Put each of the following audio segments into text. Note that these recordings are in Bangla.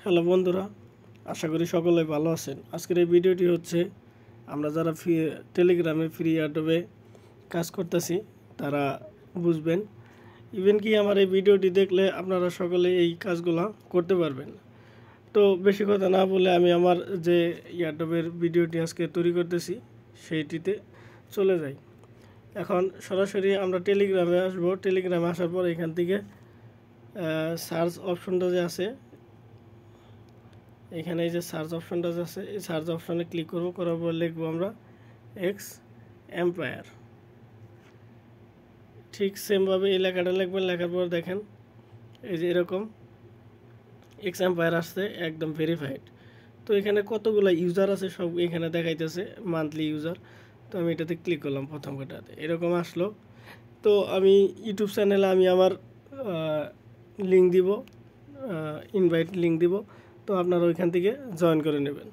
হ্যালো বন্ধুরা, আশা করি সকলেই ভালো আছেন। আজকের এই ভিডিওটি হচ্ছে আমরা যারা টেলিগ্রামে ফ্রি এয়ারড্রপে কাজ করতেছি তারা বুঝবেন। ইভেন কি আমার এই ভিডিওটি দেখলে আপনারা সকলে এই কাজগুলো করতে পারবেন। তো বেশি কথা না বলে আমি আমার যে এয়ারড্রপের ভিডিওটি আজকে তৈরি করতেছি সেইটিতে চলে যাই। এখন সরাসরি আমরা টেলিগ্রামে আসবো। টেলিগ্রামে আসার পর এখান থেকে সার্চ অপশনটা যে আছে, এখানে এই যে সার্চ অপশনটা আছে, এই সার্চ অপশনে ক্লিক করব। করার পর লিখবো আমরা এক্স এম্পায়ার। ঠিক সেমভাবে এই লেখাটা লিখবেন। লেখার পর দেখেন এই যে এরকম এক্স এম্পায়ার আসছে, একদম ভেরিফাইড। তো এখানে কতগুলো ইউজার আছে সব এখানে দেখাইতেছে, মান্থলি ইউজার। তো আমি এটাতে ক্লিক করলাম, প্রথম কটাতে এরকম আসলো। তো আমি ইউটিউব চ্যানেলে আমি আমার লিঙ্ক দিব, ইনভাইট লিঙ্ক দিব। তো আপনারা ওইখান থেকে জয়েন করে নেবেন।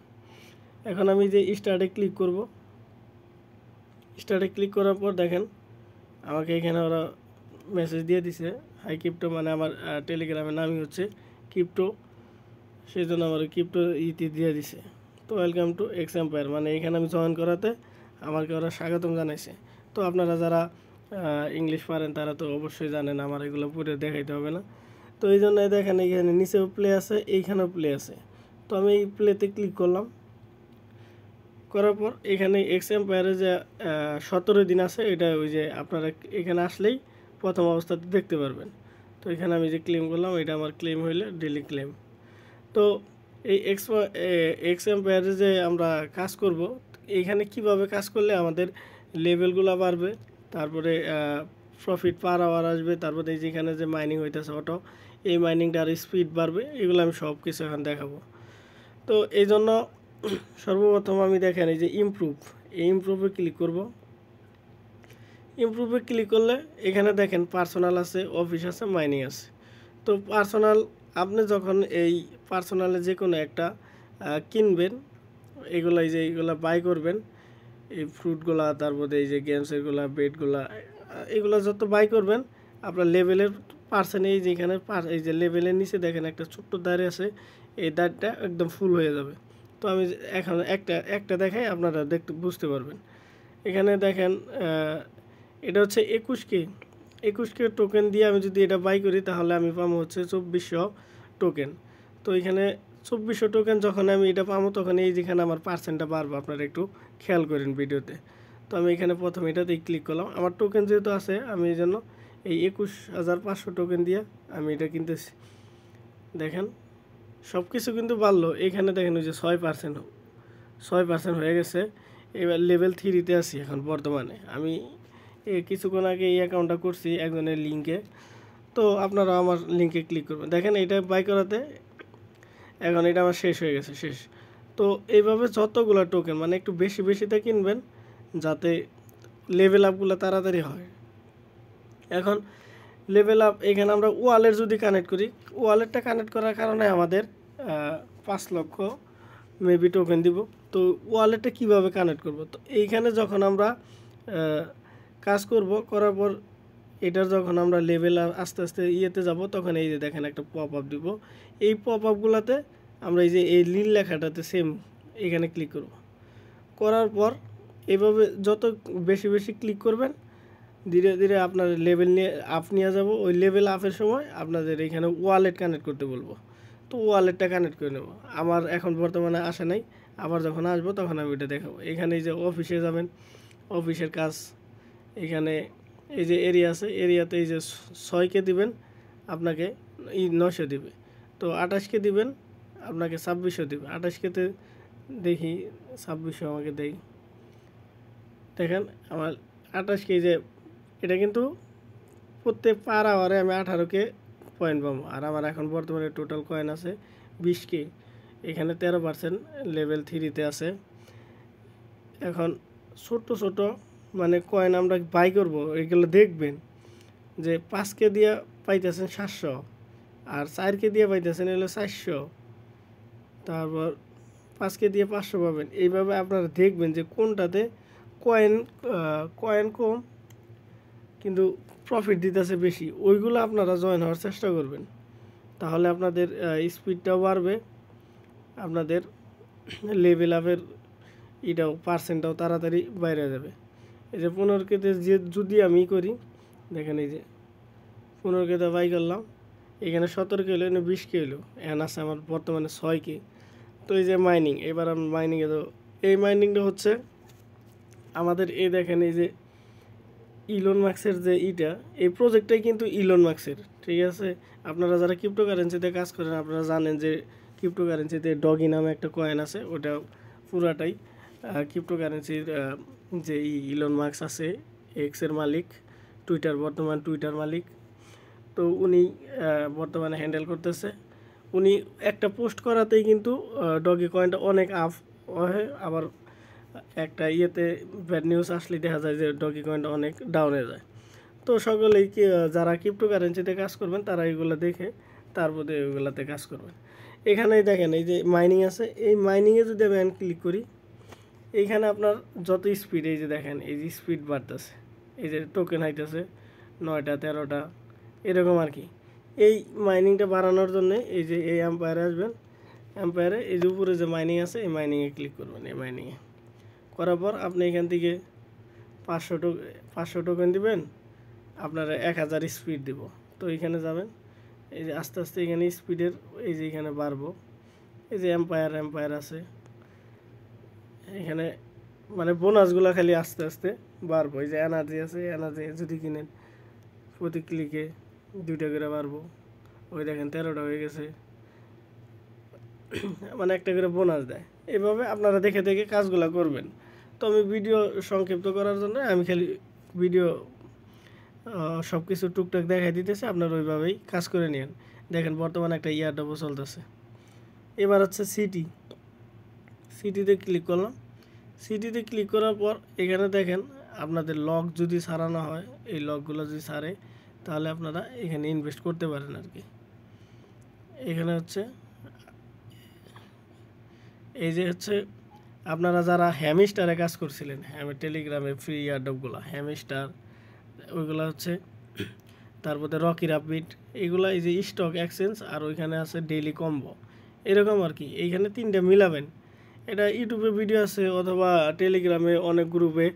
এখন আমি যে স্টার্টে ক্লিক করব। স্টার্টে ক্লিক করার পর দেখেন আমাকে এখানে ওরা মেসেজ দিয়ে দিছে, হাই ক্রিপ্টো, মানে আমার টেলিগ্রামের নামই হচ্ছে ক্রিপ্টো, সেই জন্য আমার ক্রিপ্টো ইতি দিয়ে দিছে। তো ওয়েলকাম টু এক্স এম্পায়ার, মানে এখানে আমি জয়েন করাতে আমাকে ওরা স্বাগতম জানাইছে। তো আপনারা যারা ইংলিশ পারেন তারা তো অবশ্যই জানেন, আমার এগুলো পুরো দেখাইতে হবে না। তো এই জন্য দেখেন এখানে নিচেও প্লে আছে, এইখানেও প্লে আছে। তো আমি এই প্লেতে ক্লিক করলাম। করার পর এখানে এক্স এম্পায়ারে যে 17 দিন আছে, এটা ওই যে আপনারা এখানে আসলেই প্রথম অবস্থাতে দেখতে পারবেন। তো এখানে আমি যে ক্লেম করলাম, এটা আমার ক্লেম হইলে ডেলি ক্লেম। তো এই এক্স এম্পায়ারে যে আমরা কাজ করব, এইখানে কিভাবে কাজ করলে আমাদের লেভেলগুলো বাড়বে, তারপরে প্রফিট পার আওয়ার আসবে, তারপরে এই যেখানে যে মাইনিং হইতেছে অটো, এই মাইনিংটা আর স্পিড বাড়বে, এগুলো আমি সব কিছু এখন দেখাবো। তো এই জন্য সর্বপ্রথম আমি দেখেন এই যে ইমপ্রুভ, এই ইমপ্রুভে ক্লিক করব। ইমপ্রুভে ক্লিক করলে এখানে দেখেন পার্সোনাল আছে, অফিস আছে, মাইনিং আছে। তো পার্সোনাল, আপনি যখন এই পার্সোনালে যে কোনো একটা কিনবেন, এগুলো এই যে এইগুলা বাই করবেন, এই ফ্রুটগুলা, তারপরে এই যে গেমসেরগুলা, বেডগুলা, এগুলো যত বাই করবেন আপনার লেভেলের পার্সেন্ট, এই যেখানে এই যে লেভেলের নিচে দেখেন একটা ছোট্ট দাঁড়িয়ে আছে, এই দাঁড়টা একদম ফুল হয়ে যাবে। তো আমি এখন একটা দেখাই, আপনারা দেখতে বুঝতে পারবেন। এখানে দেখেন এটা হচ্ছে 21K টোকেন দিয়ে আমি যদি এটা বাই করি তাহলে আমি পাবো হচ্ছে 2400 টোকেন। তো এখানে 2400 টোকেন যখন আমি এটা পাবো তখন এই যেখানে আমার পার্সেন্টটা বাড়বে, আপনারা একটু খেয়াল করেন ভিডিওতে। তো আমি এখানে প্রথমে এটাতেই ক্লিক করলাম। আমার টোকেন যেহেতু আছে, আমি এই জন্য এই 21500 টোকেন দিয়ে আমি এটা কিনতেছি। দেখেন সব কিছু কিন্তু বাড়লো। এখানে দেখেন ওই যে 6% হয়ে গেছে। এবার লেভেল 3-তে আছি এখন বর্তমানে। আমি কিছুক্ষণ আগে এই অ্যাকাউন্টটা করছি একজনের লিঙ্কে। তো আপনারা আমার লিঙ্কে ক্লিক করবেন। দেখেন এটা বাই করাতে এখন এটা আমার শেষ হয়ে গেছে, শেষ। তো এইভাবে যতগুলো টোকেন, মানে একটু বেশিতে কিনবেন যাতে লেভেল আপগুলো তাড়াতাড়ি হয়। এখন লেভেল আপ, এখানে আমরা ওয়ালেট যদি কানেক্ট করি, ওয়ালেটটা কানেক্ট করার কারণে আমাদের 5 লক্ষ মেবি টোকেন দিব। তো ওয়ালেটটা কিভাবে কানেক্ট করব, তো এইখানে যখন আমরা কাজ করার পর এটার যখন আমরা লেভেল আস্তে আস্তে ইয়েতে যাব, তখন এই যে দেখেন একটা পপ আপ দিব। এই পপ আপগুলোতে আমরা এই যে এই নীল লেখাটাতে সেম এখানে ক্লিক করব। করার পর এইভাবে যত বেশি ক্লিক করবেন, ধীরে ধীরে আপনার লেভেল নিয়ে আপ নিয়ে যাব। ওই লেভেল আপের সময় আপনাদের এখানে ওয়ালেট কানেক্ট করতে বলবো। তো ওয়ালেটটা কানেক্ট করে নেব। আমার এখন বর্তমানে আসে নাই, আবার যখন আসবো তখন আমি এটা দেখাবো। এখানে এই যে অফিসে যাবেন, অফিসের কাজ, এখানে এই যে এরিয়া আছে, এরিয়াতে এই যে 6K দিবেন, আপনাকে 900 দিবে। তো 28K দিবেন, আপনাকে 2600 দিবে। 28Kতে দেখি 2600 আমাকে দেই। দেখেন আমার 28K, যে এটা কিন্তু প্রত্যেক পার আওয়ারে আমি 18K পয়েন্ট পাবো। আর আমার এখন বর্তমানে টোটাল কয়েন আছে 20K। এখানে 13% লেভেল 3-তে আছে। এখন ছোট মানে কয়েন আমরা বাই করব, এগুলো দেখবেন যে 5K দিয়ে পাইতেছেন 700, আর 4K দিয়ে পাইতেছেন হলো 400, তারপর 5K দিয়ে 500 পাবেন। এইভাবে আপনারা দেখবেন যে কোনটাতে কয়েন কম কিন্তু প্রফিট দিতেছে বেশি, ওইগুলো আপনারা জয়েন হওয়ার চেষ্টা করবেন। তাহলে আপনাদের স্পিডটাও বাড়বে, আপনাদের লেভেল আপের এটাও পার্সেন্টটাও তাড়াতাড়ি বাইরে যাবে। এই যে 15K-তে যে যদি আমি করি, দেখেন এই যে 15K-তে বাই করলাম, এখানে 17K হলো, এখানে 20K হলো, এখন আছে আমার বর্তমানে 6K। তো এই যে মাইনিং, এবার আমি মাইনিংয়ে তো এই মাইনিংটা হচ্ছে আমাদের এই দেখেন এই যে ইলন মাস্কের যে এই প্রজেক্টটাই কিন্তু ইলন মাস্কের, ঠিক আছে। আপনারা যারা ক্রিপ্টোকারেন্সিতে কাজ করেন আপনারা জানেন যে ক্রিপ্টোকারেন্সিতে ডগি নামে একটা কয়েন আছে, ওটা পুরাটাই ক্রিপ্টোকারেন্সির যে ইলন মাস্ক আছে, এক্সের মালিক, বর্তমান টুইটার মালিক। তো উনি বর্তমানে হ্যান্ডেল করতেছে। উনি একটা পোস্ট করাতেই কিন্তু ডগি কয়েনটা অনেক আপ হয়, আবার একটা ইয়েতে ব্যাড নিউজ আসলে দেখা যায় যে ডগি কয়েনটা অনেক ডাউনে যায়। তো সকলেই যারা ক্রিপ্টোকারেন্সিতে কাজ করবেন তারা এগুলো দেখে তারপরে ওইগুলোতে কাজ করবেন। এখানেই দেখেন এই যে মাইনিং আছে, এই মাইনিংয়ে যদি আমি ক্লিক করি, এইখানে আপনার যত স্পিড, এই যে দেখেন এই যে স্পিড বাড়তেছে, এই যে টোকেন হাইতেছে 9টা 13টা এরকম আর কি। এই মাইনিংটা বাড়ানোর জন্য এই যে এই অ্যাম্পায়ারে আসবেন, অ্যাম্পায়ারে এই যে উপরে যে মাইনিং আছে এই মাইনিংয়ে ক্লিক করবেন। এই মাইনিংয়ে করার পর আপনি এখান থেকে 500 টোকেন দিবেন, আপনারা 1000 স্পিড দিব। তো এখানে যাবেন, এই যে আস্তে আস্তে এখানে স্পিডের এই যে এখানে বাড়বো, এই যে অ্যাম্পায়ার আছে এখানে, মানে বোনাসগুলো খালি আস্তে আস্তে বাড়বো। এই যে এনার্জি আছে, এনার্জি যদি কিনেন প্রতি ক্লিকে 2টা করে বাড়বো। ওই দেখেন 13টা হয়ে গেছে, মানে একটা করে বোনাস দেয়। এইভাবে আপনারা দেখে দেখে কাজগুলো করবেন। তো আমি ভিডিও সংক্ষিপ্ত করার জন্য আমি খালি ভিডিও সব কিছু টুকটাক দেখাই দিতেছে, আপনারা ওইভাবেই কাজ করে নিন। দেখেন বর্তমানে একটা ইয়ারডবও চলতেছে। এবার হচ্ছে সিটিতে ক্লিক করলাম। সিটিতে ক্লিক করার পর এখানে দেখেন আপনাদের লক যদি ছাড়ানো হয়, এই লকগুলো যদি ছাড়ে তাহলে আপনারা এখানে ইনভেস্ট করতে পারেন আর কি। এখানে হচ্ছে এই যে হচ্ছে আপনারা যারা হ্যামিস্টারে কাজ করছিলেন, টেলিগ্রামে ফ্রি ইয়ারডপগুলো হ্যামিস্টার ওইগুলো হচ্ছে, তারপরে রকি রাপিড, এগুলো এই যে স্টক এক্সচেঞ্জ, আর ওইখানে আছে ডেইলি কম্বো, এরকম আর কি। এইখানে 3টা মিলাবেন। এটা ইউটিউবে ভিডিও আছে অথবা টেলিগ্রামে অনেক গ্রুপে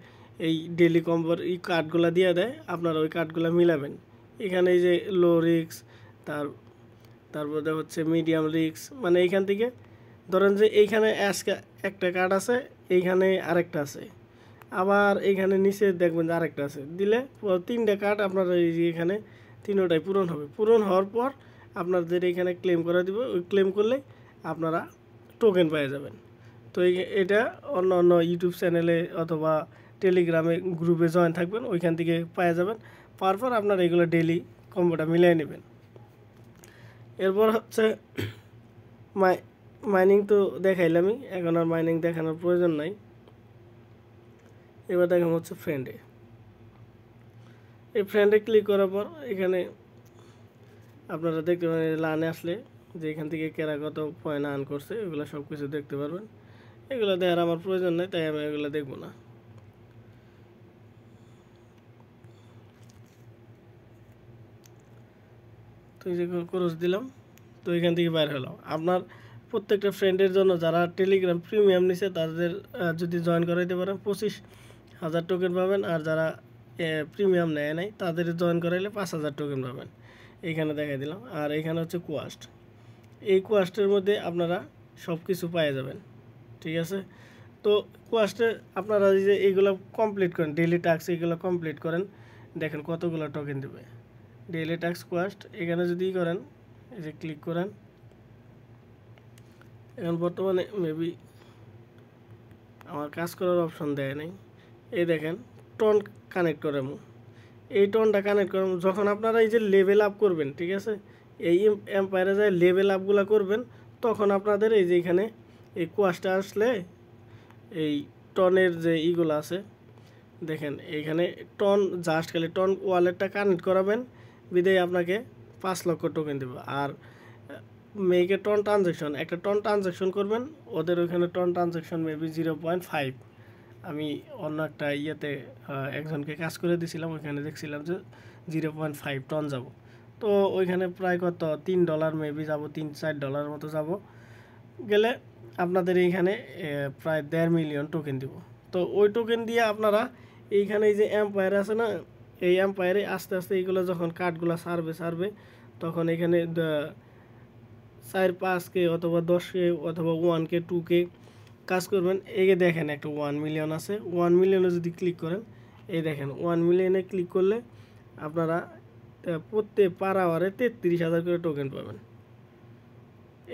এই ডেইলি কম্বোর এই কার্ডগুলো দিয়ে দেয়, আপনারা ওই কার্ডগুলো মিলাবেন। এখানে এই যে লো রিস্ক, তারপরে হচ্ছে মিডিয়াম রিস্ক, মানে এইখান থেকে ধরেন যে এইখানে একটা কার্ড আছে, এইখানে আরেকটা আছে, আবার এইখানে নিচে দেখবেন যে আরেকটা আছে, দিলে 3টা কার্ড আপনারা এই যে এখানে 3টাই পূরণ হবে। পূরণ হওয়ার পর আপনাদের এখানে ক্লেম করে দিব, ওই ক্লেম করলে আপনারা টোকেন পেয়ে যাবেন। তো এটা অন্য অন্য ইউটিউব চ্যানেলে অথবা টেলিগ্রামে গ্রুপে জয়েন থাকবেন, ওইখান থেকে পেয়ে যাবেন। পাওয়ার পর আপনারা এগুলো ডেইলি কম্বোটা মিলিয়ে নেবেন। এরপর হচ্ছে মাইনিং তো দেখাইলামই, এখন আর মাইনিং দেখানোর প্রয়োজন নাই। এবার দেখাম হচ্ছে ফ্রেন্ডে। এই ফ্রেন্ডে ক্লিক করার পর এখানে আপনারা দেখতে পাবেন লানে আসলে যে এখান থেকে কেরা কত পয়েন্ট আর্ন করছে এগুলো সব কিছু দেখতে পারবেন। এগুলো দেখার আমার প্রয়োজন নেই, তাই আমি এগুলো দেখব না। তো এই যে ক্রস দিলাম, তো এখান থেকে বাইর হলাম। আপনার প্রত্যেকটা ফ্রেন্ডের জন্য যারা টেলিগ্রাম প্রিমিয়াম নিছে তাদের যদি জয়েন করাইতে পারেন 25,000 টোকেন পাবেন, আর যারা প্রিমিয়াম নেয় নাই তাদের জয়েন করাইলে 5,000 টোকেন পাবেন। এইখানে দেখাই দিলাম। আর এখানে হচ্ছে কোয়াস্ট, এই কোয়াস্টের মধ্যে আপনারা সব কিছু পেয়ে যাবেন, ঠিক আছে। তো কোয়াস্টে আপনারা যে এইগুলো কমপ্লিট করেন, ডেইলি টাস্ক এইগুলো কমপ্লিট করেন, দেখেন কতগুলো টোকেন দেবে ডেইলি টাস্ক কোয়াস্ট। এখানে যদি করেন, এই যে ক্লিক করেন, এখন বর্তমানে মেবি আমার কাজ করার অপশন দেয় নাই। এই দেখেন টন কানেক্ট করে, এই টনটা কানেক্ট করে যখন আপনারা এই যে লেভেল আপ করবেন, ঠিক আছে, এই এম্পায়ারে যায় লেভেল আপগুলো করবেন, তখন আপনাদের এই যে এখানে এই কোয়াস্টটা আসলে এই টনের যে ইগুলো আছে দেখেন এইখানে টন, জাস্ট খালি টন ওয়ালেটটা কানেক্ট করাবেন, বিদায় আপনাকে 5 লক্ষ টোকেন দেবে। আর মেকে টন ট্রানজ্যাকশন, একটা টন ট্রানজ্যাকশন করবেন, ওদের ওইখানে টন ট্রানজ্যাকশন মেবি 0.5। আমি অন্য একটা ইয়েতে একজনকে কাজ করে দিয়েছিলাম, ওইখানে দেখছিলাম যে 0.5 টন যাব। তো ওইখানে প্রায় কত $3 মেবি যাব, $3-4 মতো যাব। গেলে আপনাদের এইখানে প্রায় 1.5 মিলিয়ন টোকেন দিব। তো ওই টোকেন দিয়ে আপনারা এইখানে এই যে এম্পায়ার আছে না, এই এম্পায়ারে আস্তে আস্তে এইগুলো যখন কার্ডগুলো সারবে তখন এখানে 4-5K অথবা 10K অথবা 1K 2K কাজ করবেন। এই দেখেন একটা 1 মিলিয়ন আছে, 1 মিলিয়নে যদি ক্লিক করেন, এই দেখেন 1 মিলিয়নে ক্লিক করলে আপনারা প্রত্যেক পার আওয়ারে 33,000 করে টোকেন পাবেন,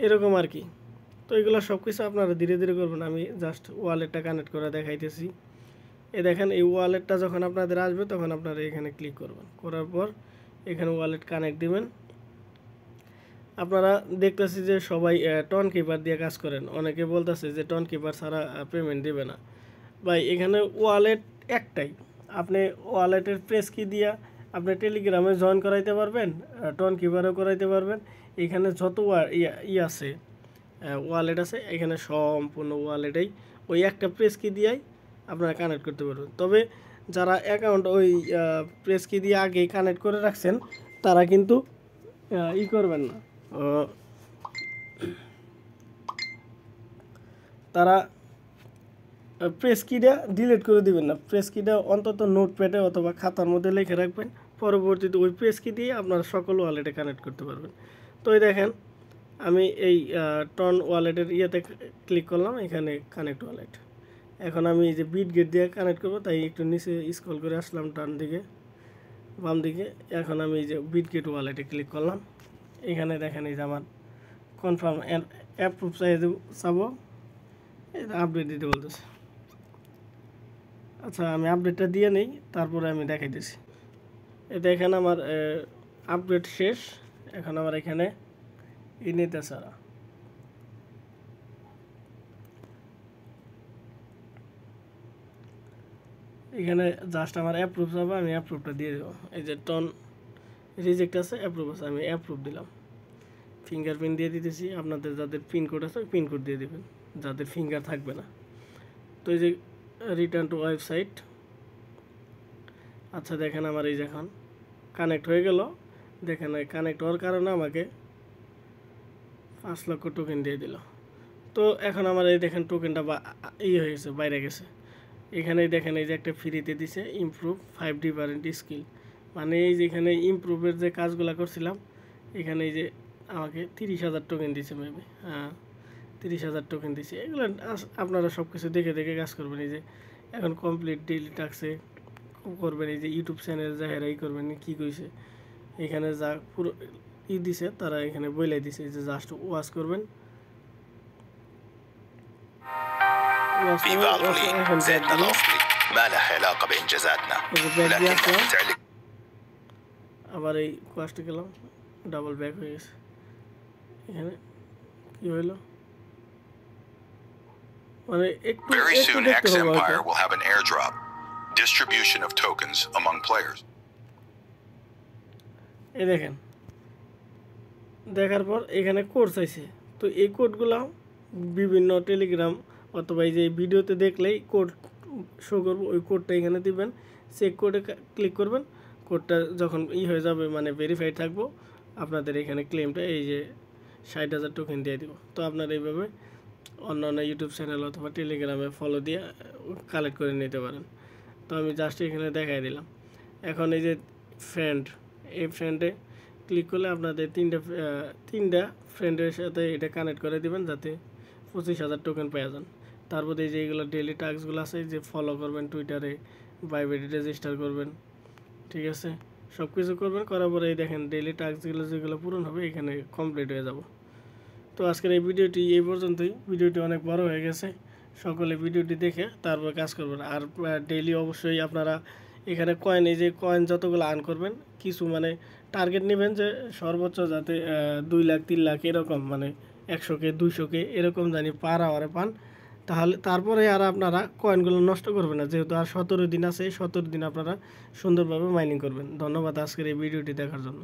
এরকম আর কি। তো এগুলো সব কিছু আপনারা ধীরে ধীরে করবেন। আমি জাস্ট ওয়ালেটটা কানেক্ট করে দেখাইতেছি। এই দেখেন এই ওয়ালেটটা যখন আপনাদের আসবে তখন আপনারা এখানে ক্লিক করবেন, করার পর এখানে ওয়ালেট কানেক্ট দিবেন। আপনারা দেখতেছি যে সবাই টন কিপার দিয়ে কাজ করেন, অনেকে বলতেছে যে টন কিপার ছাড়া পেমেন্ট দেবে না। ভাই এখানে ওয়ালেট একটাই, আপনি ওয়ালেটের প্রেস কি দিয়া আপনি টেলিগ্রামে জয়েন করাইতে পারবেন, টন কিপারও করাইতে পারবেন। এখানে যত আছে ওয়ালেট আছে, এখানে সম্পূর্ণ ওয়ালেটেই ওই একটা প্রেস কি দিয়াই আপনারা কানেক্ট করতে পারবেন। তবে যারা অ্যাকাউন্ট ওই প্রেস কি দিয়ে আগেই কানেক্ট করে রাখছেন তারা কিন্তু করবেন না, তারা প্রেস কিটা ডিলিট করে দিবেন না। প্রেস কিটা অন্তত নোটপ্যাডে অথবা খাতার মধ্যে লিখে রাখবেন, পরবর্তীতে ওই প্রেস কি দিয়ে আপনারা সকল ওয়ালেটে কানেক্ট করতে পারবেন। তো এই দেখেন আমি এই টন ওয়ালেটের ইয়েতে ক্লিক করলাম, এখানে কানেক্ট ওয়ালেট। এখন আমি এই যে বিটগেট দিয়ে কানেক্ট করবো, তাই একটু নিচে স্ক্রল করে আসলাম ডান দিকে বাম দিকে। এখন আমি এই যে বিটগেট ওয়ালেটে ক্লিক করলাম, এখানে দেখেন এই যে আমার কনফার্ম অ্যাপ্রুভ চাবো, এটা আপডেট দিতে বলতেছে। আচ্ছা আমি আপডেটটা দিয়ে নেই, তারপরে আমি দেখাইতেছি। এটা এখানে আমার আপডেট শেষ। এখন আমার এখানে নিতে ছাড়া এখানে জাস্ট আমার অ্যাপ্রুভ যাবে, আমি অ্যাপ্রুভটা দিয়ে দেবো। এই যে টন রিজেক্ট আছে, অ্যাপ্রুভ আছে, আমি অ্যাপ্রুভ দিলাম। ফিঙ্গারপ্রিন্ট দিয়ে দিতেছি, আপনাদের যাদের পিনকোড আছে পিনকোড দিয়ে দেবেন, যাদের ফিঙ্গার থাকবে না। তো এই যে রিটার্ন টু ওয়েবসাইট। আচ্ছা দেখেন আমার এই যখন কানেক্ট হয়ে গেল, দেখেন কানেক্ট হওয়ার কারণে আমাকে 5 লক্ষ টোকেন দিয়ে দিল। তো এখন আমার এই দেখেন টোকেনটা হয়ে গেছে, বাইরে গেছে। এখানেই দেখেন এই যে একটা ফ্রিতে দিছে ইমপ্রুভ 5 ডিফারেন্ট স্কিল, মানে এই যে এখানে ইমপ্রুভের যে কাজগুলো করছিলাম, এখানে এই যে আমাকে 30,000 টোকেন দিছে মেবি, হ্যাঁ 30,000 টোকেন দিছে। এগুলো আপনারা সব কিছু দেখে দেখে কাজ করবেন। এই যে এখন কমপ্লিট ডেইলি টাস্কে করবেন, এই যে ইউটিউব চ্যানেল যারা করবেন কী কইছে এখানে যা পুরো দিছে তারা এখানে বইলাই দিছে যে জাস্ট ওয়াচ করবেন। আবার এই কোয়াস্টে গেলাম, ডাবল ব্যাক হয়ে গেছে। এখানে কি হইলো মানে একটু দেখতে হবে। Distribution of tokens among players. এই দেখেন দেখার পর এখানে কোড চাইছে। তো এই কোডগুলো বিভিন্ন টেলিগ্রাম অথবা এই যে ভিডিওতে দেখলেই কোড শো করবো, ওই কোডটা এখানে দিবেন, চেক কোডে ক্লিক করবেন। কোডটা যখন হয়ে যাবে মানে ভেরিফাইড থাকবো, আপনাদের এখানে ক্লেমটা এই যে 60,000 টোকেন দিয়ে দিব। তো আপনারা এইভাবে অন্য ইউটিউব চ্যানেল অথবা টেলিগ্রামে ফলো দিয়ে কালেক্ট করে নিতে পারেন। তো আমি জাস্ট এখানে দেখাই দিলাম। এখন এই যে ফ্রেন্ড, এই ফ্রেন্ডে ক্লিক করলে আপনাদের তিনটা ফ্রেন্ডের সাথে এটা কানেক্ট করে দিবেন যাতে 25,000 টোকেন পেয়ে যান। তারপরে এই যে এইগুলো ডেইলি টাস্কগুলো আছে, যে ফলো করবেন, টুইটারে বাইবেটে রেজিস্টার করবেন, ঠিক আছে, সব কিছু করবেন। করার পরে এই দেখেন ডেইলি টাস্কগুলো যেগুলো পূরণ হবে এখানে কমপ্লিট হয়ে যাব। তো আজকের এই ভিডিওটি এই পর্যন্তই। ভিডিওটি অনেক বড় হয়ে গেছে, সকলে ভিডিওটি দেখে তারপর কাজ করবেন। আর ডেইলি অবশ্যই আপনারা এখানে কয়েন, এই যে কয়েন যতগুলো আর্ন করবেন, কিছু মানে টার্গেট নেবেন যে সর্বোচ্চ যাতে 2 লাখ 3 লাখ এরকম, মানে 100K 200K এরকম জানি পার আওয়ারে পান। তারপরে আর আপনারা কয়েনগুলো নষ্ট করবেন না, যেহেতু আর 17 দিন আছে, 17 দিন আপনারা সুন্দরভাবে মাইনিং করবেন। ধন্যবাদ আজকের এই ভিডিওটি দেখার জন্য।